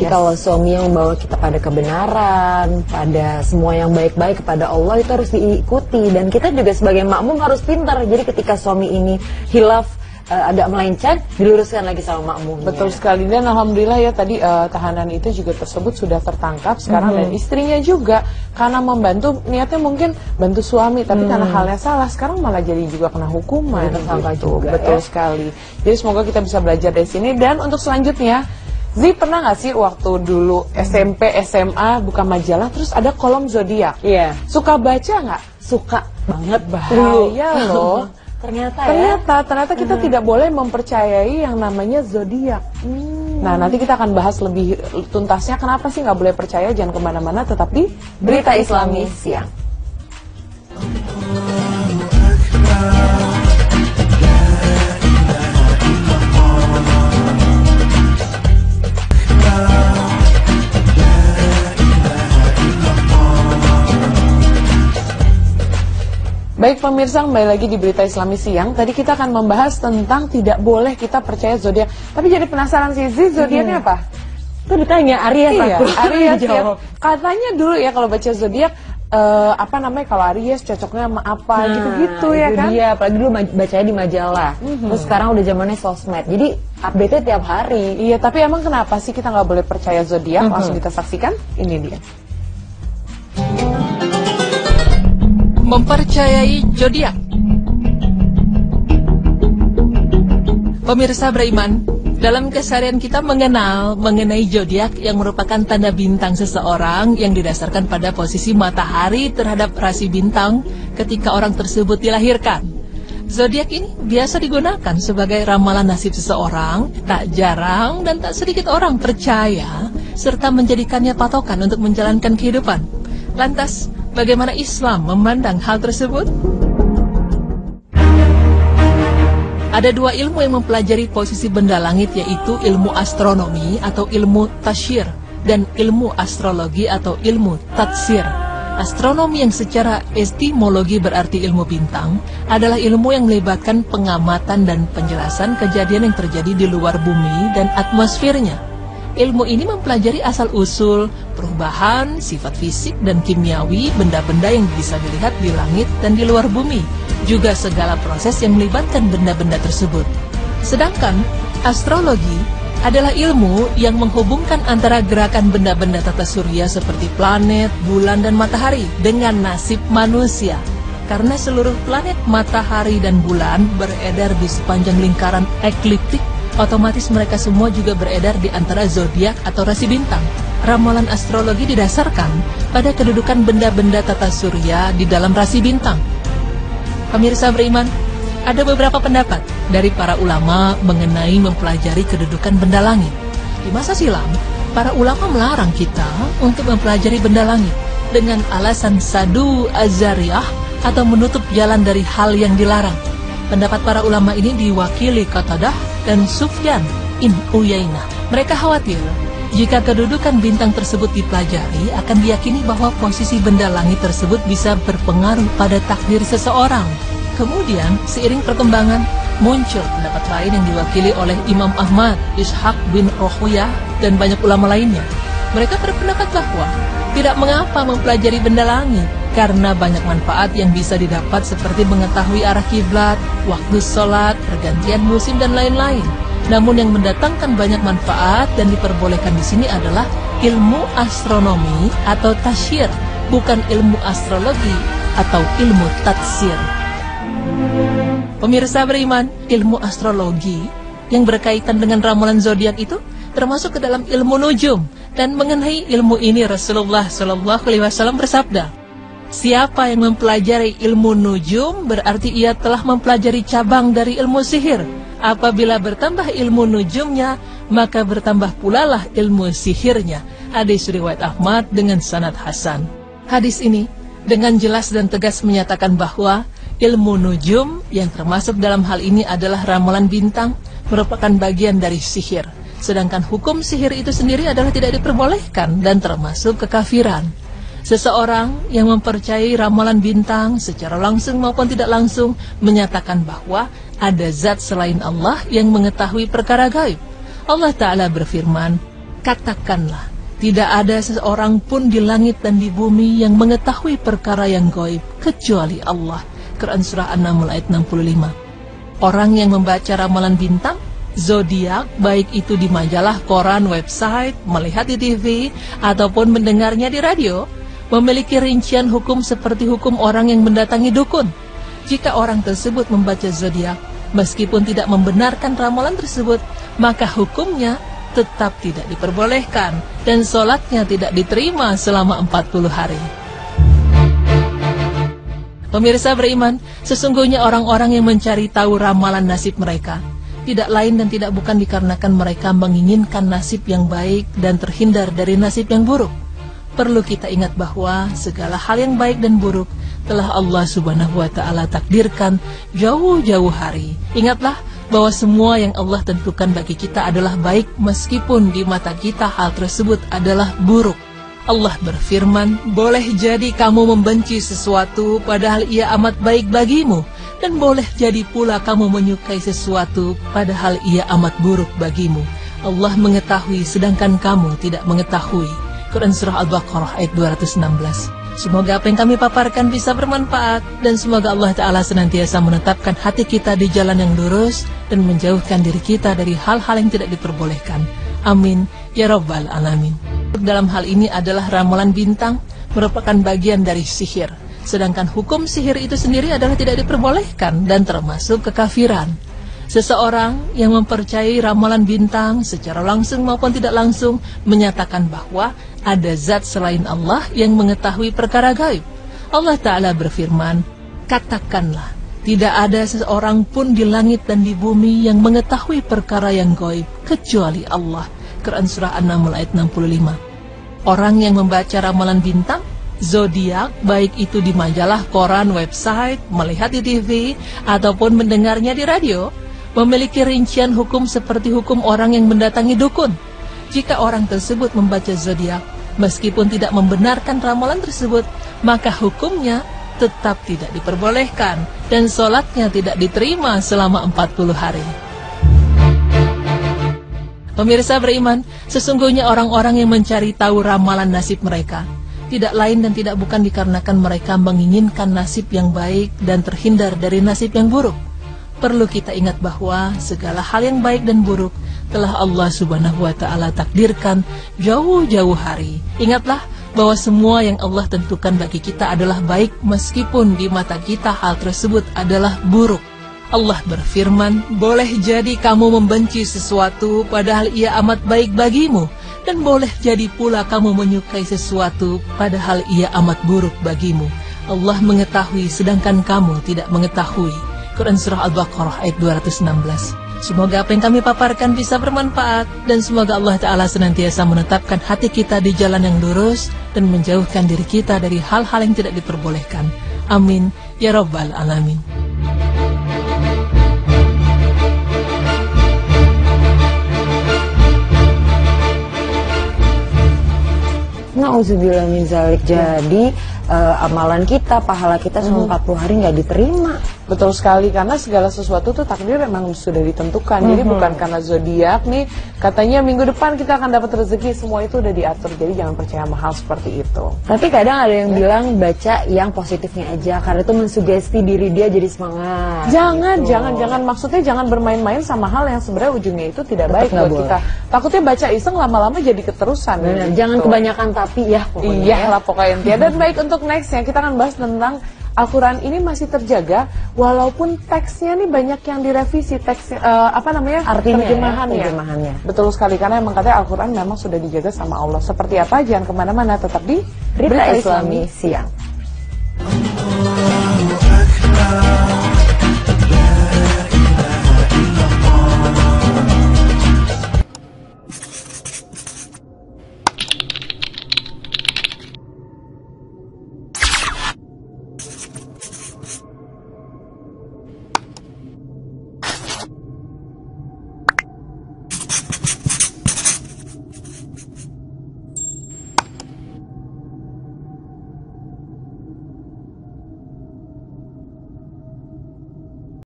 Jadi kalau suami yang membawa kita pada kebenaran, pada semua yang baik-baik kepada Allah, itu harus diikuti. Dan kita juga sebagai makmum harus pintar. Jadi ketika suami ini hilaf, agak melenceng, diluruskan lagi sama makmum. Betul sekali. Dan alhamdulillah ya tadi tahanan itu juga tersebut sudah tertangkap sekarang, dan istrinya juga karena membantu, niatnya mungkin bantu suami, tapi karena halnya salah sekarang malah jadi juga kena hukuman gitu. Juga, betul sekali. Jadi semoga kita bisa belajar dari sini. Dan untuk selanjutnya, Zi pernah nggak sih waktu dulu SMP, SMA buka majalah terus ada kolom zodiak? Iya. Suka baca nggak? Suka banget. Bahaya loh. Ternyata kita tidak boleh mempercayai yang namanya zodiak. Nah, nanti kita akan bahas lebih tuntasnya kenapa sih nggak boleh percaya. Jangan kemana-mana, tetap di Berita Islami Siang. Baik pemirsa, kembali lagi di Berita Islami Siang. Tadi kita akan membahas tentang tidak boleh kita percaya zodiak. Tapi jadi penasaran sih, zodiaknya apa? Itu ditanya Aries. Iya, Aries ya. Jawab. Katanya dulu ya kalau baca zodiak, apa namanya, kalau Aries cocoknya sama apa, gitu-gitu ya kan? Iya, apalagi dulu bacanya di majalah. Terus sekarang udah zamannya sosmed. Jadi update-nya tiap hari. Iya, tapi emang kenapa sih kita nggak boleh percaya zodiak? Langsung kita saksikan, ini dia. Mempercayai zodiak. Pemirsa beriman, dalam keseharian kita mengenal mengenai zodiak yang merupakan tanda bintang seseorang yang didasarkan pada posisi matahari terhadap rasi bintang ketika orang tersebut dilahirkan. Zodiak ini biasa digunakan sebagai ramalan nasib seseorang. Tak jarang dan tak sedikit orang percaya serta menjadikannya patokan untuk menjalankan kehidupan. Lantas, bagaimana Islam memandang hal tersebut? Ada dua ilmu yang mempelajari posisi benda langit, yaitu ilmu astronomi atau ilmu tasyir dan ilmu astrologi atau ilmu tatsir. Astronomi yang secara etimologi berarti ilmu bintang adalah ilmu yang melibatkan pengamatan dan penjelasan kejadian yang terjadi di luar bumi dan atmosfernya. Ilmu ini mempelajari asal-usul, perubahan, sifat fisik dan kimiawi benda-benda yang bisa dilihat di langit dan di luar bumi, juga segala proses yang melibatkan benda-benda tersebut. Sedangkan astrologi adalah ilmu yang menghubungkan antara gerakan benda-benda tata surya seperti planet, bulan, dan matahari dengan nasib manusia. Karena seluruh planet, matahari, dan bulan beredar di sepanjang lingkaran ekliptik, otomatis mereka semua juga beredar di antara zodiak atau rasi bintang. Ramalan astrologi didasarkan pada kedudukan benda-benda tata surya di dalam rasi bintang. Pemirsa beriman, ada beberapa pendapat dari para ulama mengenai mempelajari kedudukan benda langit. Di masa silam, para ulama melarang kita untuk mempelajari benda langit dengan alasan sadu azariyah atau menutup jalan dari hal yang dilarang. Pendapat para ulama ini diwakili Qatadah dan Sufyan bin Uyainah. Mereka khawatir jika kedudukan bintang tersebut dipelajari akan diyakini bahwa posisi benda langit tersebut bisa berpengaruh pada takdir seseorang. Kemudian seiring perkembangan muncul pendapat lain yang diwakili oleh Imam Ahmad, Ishaq bin Rohuyah dan banyak ulama lainnya. Mereka berpendapat bahwa tidak mengapa mempelajari benda langit karena banyak manfaat yang bisa didapat seperti mengetahui arah kiblat, waktu sholat, pergantian musim dan lain-lain. Namun yang mendatangkan banyak manfaat dan diperbolehkan di sini adalah ilmu astronomi atau tasyir, bukan ilmu astrologi atau ilmu tatsir. Pemirsa beriman, ilmu astrologi yang berkaitan dengan ramalan zodiak itu termasuk ke dalam ilmu nujum, dan mengenai ilmu ini Rasulullah SAW bersabda, siapa yang mempelajari ilmu nujum berarti ia telah mempelajari cabang dari ilmu sihir. Apabila bertambah ilmu nujumnya, maka bertambah pula lah ilmu sihirnya. Hadis riwayat Ahmad dengan sanad hasan. Hadis ini dengan jelas dan tegas menyatakan bahwa ilmu nujum yang termasuk dalam hal ini adalah ramalan bintang merupakan bagian dari sihir. Sedangkan hukum sihir itu sendiri adalah tidak diperbolehkan dan termasuk kekafiran. Seseorang yang mempercayai ramalan bintang secara langsung maupun tidak langsung menyatakan bahwa ada zat selain Allah yang mengetahui perkara gaib. Allah Ta'ala berfirman, Katakanlah, tidak ada seseorang pun di langit dan di bumi yang mengetahui perkara yang gaib kecuali Allah. Quran Surah An-Naml ayat 65. Orang yang membaca ramalan bintang, zodiak, baik itu di majalah, koran, website, melihat di TV, ataupun mendengarnya di radio, memiliki rincian hukum seperti hukum orang yang mendatangi dukun. Jika orang tersebut membaca zodiak, meskipun tidak membenarkan ramalan tersebut, maka hukumnya tetap tidak diperbolehkan dan sholatnya tidak diterima selama 40 hari. Pemirsa beriman, sesungguhnya orang-orang yang mencari tahu ramalan nasib mereka, tidak lain dan tidak bukan dikarenakan mereka menginginkan nasib yang baik dan terhindar dari nasib yang buruk. Perlu kita ingat bahwa segala hal yang baik dan buruk telah Allah Subhanahu wa Ta'ala takdirkan jauh-jauh hari. Ingatlah bahwa semua yang Allah tentukan bagi kita adalah baik, meskipun di mata kita hal tersebut adalah buruk. Allah berfirman, boleh jadi kamu membenci sesuatu padahal ia amat baik bagimu, dan boleh jadi pula kamu menyukai sesuatu padahal ia amat buruk bagimu. Allah mengetahui sedangkan kamu tidak mengetahui. Quran Surah Al-Baqarah ayat 216. Semoga apa yang kami paparkan bisa bermanfaat, dan semoga Allah Ta'ala senantiasa menetapkan hati kita di jalan yang lurus dan menjauhkan diri kita dari hal-hal yang tidak diperbolehkan. Amin ya Rabbal Alamin. Dalam hal ini adalah ramalan bintang merupakan bagian dari sihir, sedangkan hukum sihir itu sendiri adalah tidak diperbolehkan dan termasuk kekafiran. Seseorang yang mempercayai ramalan bintang secara langsung maupun tidak langsung menyatakan bahwa ada zat selain Allah yang mengetahui perkara gaib. Allah Ta'ala berfirman, katakanlah, tidak ada seseorang pun di langit dan di bumi yang mengetahui perkara yang gaib kecuali Allah. Quran Surah An-Naml ayat 65. Orang yang membaca ramalan bintang, zodiak, baik itu di majalah, koran, website, melihat di TV, ataupun mendengarnya di radio, memiliki rincian hukum seperti hukum orang yang mendatangi dukun. Jika orang tersebut membaca zodiak, meskipun tidak membenarkan ramalan tersebut, maka hukumnya tetap tidak diperbolehkan dan sholatnya tidak diterima selama 40 hari. Pemirsa beriman, sesungguhnya orang-orang yang mencari tahu ramalan nasib mereka, tidak lain dan tidak bukan dikarenakan mereka menginginkan nasib yang baik dan terhindar dari nasib yang buruk. Perlu kita ingat bahwa segala hal yang baik dan buruk telah Allah Subhanahu wa Ta'ala takdirkan jauh-jauh hari. Ingatlah bahwa semua yang Allah tentukan bagi kita adalah baik, meskipun di mata kita hal tersebut adalah buruk. Allah berfirman, boleh jadi kamu membenci sesuatu padahal ia amat baik bagimu, dan boleh jadi pula kamu menyukai sesuatu padahal ia amat buruk bagimu. Allah mengetahui sedangkan kamu tidak mengetahui. Quran Surah Al-Baqarah ayat 216. Semoga apa yang kami paparkan bisa bermanfaat, dan semoga Allah Ta'ala senantiasa menetapkan hati kita di jalan yang lurus dan menjauhkan diri kita dari hal-hal yang tidak diperbolehkan. Amin ya Rabbal Alamin. Na'udzubillah min zalik. Jadi amalan kita, pahala kita selama 40 hari nggak diterima. Betul sekali, karena segala sesuatu tuh takdir memang sudah ditentukan. Jadi bukan karena zodiak nih katanya minggu depan kita akan dapat rezeki, semua itu udah diatur. Jadi jangan percaya sama hal seperti itu. Tapi kadang ada yang bilang baca yang positifnya aja, karena itu mensugesti diri dia jadi semangat. Jangan, jangan maksudnya jangan bermain-main sama hal yang sebenarnya ujungnya itu tidak baik buat kita. Takutnya baca iseng lama-lama jadi keterusan. Benar, gitu. jangan kebanyakan tapi ya pokoknya. Iya lah pokoknya. Dan baik, untuk nextnya kita akan bahas tentang Al-Quran ini masih terjaga walaupun teksnya nih banyak yang direvisi, teks artinya, terjemahannya. Betul sekali, karena emang katanya Al-Quran memang sudah dijaga sama Allah. Seperti apa? Jangan kemana-mana, tetap di Berita Islami Siang.